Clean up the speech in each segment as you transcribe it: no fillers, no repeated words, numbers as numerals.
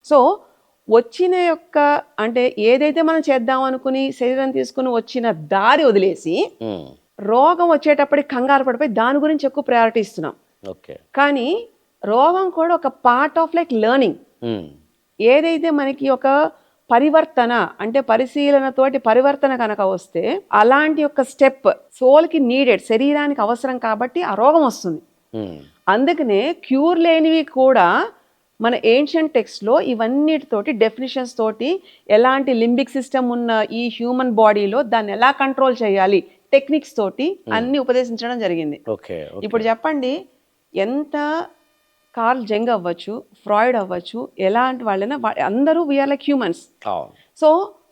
So వచ్చిన యొక్క అంటే ఏదైతే మనం చేద్దాం అనుకుని శరీరం తీసుకుని వచ్చిన దారి వదిలేసి రోగం వచ్చేటప్పటికి కంగారు పడిపోయి దాని గురించి ఎక్కువ ప్రయారిటీ ఇస్తున్నాం. కానీ రోగం కూడా ఒక పార్ట్ ఆఫ్ లైక్ లెర్నింగ్. ఏదైతే మనకి ఒక పరివర్తన అంటే పరిశీలనతోటి పరివర్తన కనుక వస్తే అలాంటి ఒక స్టెప్ సోల్కి నీడెడ్, శరీరానికి అవసరం కాబట్టి ఆ రోగం వస్తుంది. అందుకనే క్యూర్ లేనివి కూడా మన ఏన్షియంట్ టెక్స్ట్లో ఇవన్నిటితోటి డెఫినిషన్స్ తోటి ఎలాంటి లింబిక్ సిస్టమ్ ఉన్న ఈ హ్యూమన్ బాడీలో దాన్ని ఎలా కంట్రోల్ చేయాలి టెక్నిక్స్ తోటి అన్ని ఉపదేశించడం జరిగింది. ఇప్పుడు చెప్పండి, ఎంత కార్ల్ జంగ్ అవ్వచ్చు, ఫ్రాయిడ్ అవ్వచ్చు, ఎలాంటి వాళ్ళైనా అందరూ we are like humans. So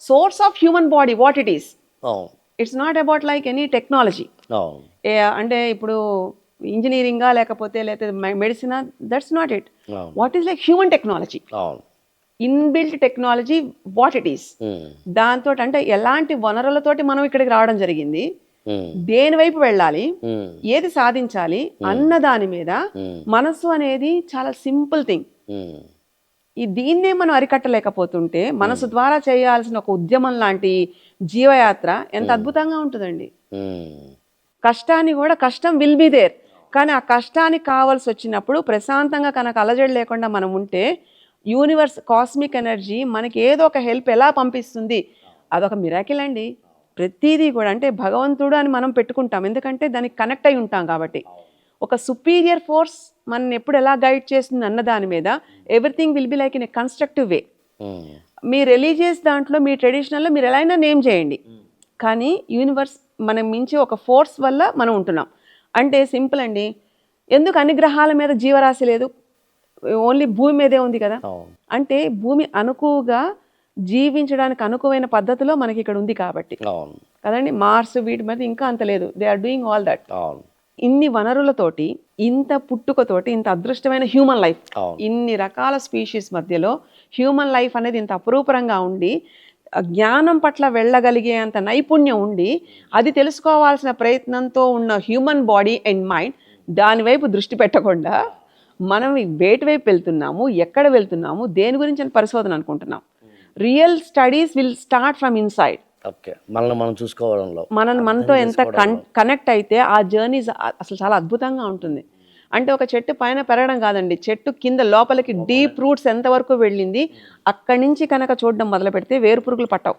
source of human body what it is, it's not about like any technology. అంటే ఇప్పుడు ఇంజనీరింగా లేకపోతే మెడిసినా, that's not it. What is like human technology, inbuilt technology, what it is. దాంతో అంటే ఎలాంటి వనరులతోటి మనం ఇక్కడికి రావడం జరిగింది, దేని వైపు వెళ్ళాలి, ఏది సాధించాలి అన్న దాని మీద మనసు అనేది చాలా సింపుల్ థింగ్. దీన్నే మనం అరికట్టలేకపోతుంటే మనసు ద్వారా చేయాల్సిన ఒక ఉద్యమం లాంటి జీవయాత్ర ఎంత అద్భుతంగా ఉంటుందండి. కష్టాన్ని కూడా కష్టం విల్ బి దేర్, కానీ ఆ కష్టానికి కావాల్సి వచ్చినప్పుడు ప్రశాంతంగా కనుక అలజడి లేకుండా మనం ఉంటే యూనివర్స్ కాస్మిక్ ఎనర్జీ మనకి ఏదో ఒక హెల్ప్ ఎలా పంపిస్తుంది, అదొక మిరాకిల్ అండి. ప్రతిదీ కూడా అంటే భగవంతుడు అని మనం పెట్టుకుంటాం, ఎందుకంటే దానికి కనెక్ట్ అయి ఉంటాం కాబట్టి. ఒక సుపీరియర్ ఫోర్స్ మనని ఎప్పుడు ఎలా గైడ్ చేస్తుంది అన్న దాని మీద everything will be like in a constructive way. Me religious దాంట్లో మీ ట్రెడిషనల్లో మీరు ఎలా అయినా నేమ్ చేయండి, కానీ యూనివర్స్ మనం మించి ఒక ఫోర్స్ వల్ల మనం ఉంటున్నాం. అంటే సింపుల్ అండి, ఎందుకు అన్ని గ్రహాల మీద జీవరాశి లేదు, ఓన్లీ భూమి మీదే ఉంది కదా. అంటే భూమి అనుకువగా జీవించడానికి అనుకువైన పద్ధతిలో మనకి ఇక్కడ ఉంది కాబట్టి కదండి. మార్స్ వీటి మీద ఇంకా అంత లేదు, they are doing all that. ఇన్ని వనరులతోటి, ఇంత పుట్టుకతోటి, ఇంత అదృష్టమైన హ్యూమన్ లైఫ్, ఇన్ని రకాల స్పీషీస్ మధ్యలో హ్యూమన్ లైఫ్ అనేది ఇంత అపురూపరంగా ఉండి జ్ఞానం పట్ల వెళ్ళగలిగే అంత నైపుణ్యం ఉండి అది తెలుసుకోవాల్సిన ప్రయత్నంతో ఉన్న హ్యూమన్ బాడీ అండ్ మైండ్ దానివైపు దృష్టి పెట్టకుండా మనం వేటి వైపు వెళ్తున్నాము, ఎక్కడ వెళ్తున్నాము, దేని గురించి అని పరిశోధన అనుకుంటున్నాం. Real studies will start from inside. మనం చూసుకోవడంలో మనతో ఎంత కనెక్ట్ అయితే ఆ జర్నీ అసలు చాలా అద్భుతంగా ఉంటుంది. అంటే ఒక చెట్టు పైన పెరగడం కాదండి, చెట్టు కింద లోపలికి డీప్ రూట్స్ ఎంతవరకు వెళ్ళింది, అక్కడి నుంచి కనుక చూడడం మొదలు పెడితే వేరు పురుగులు పట్టవు.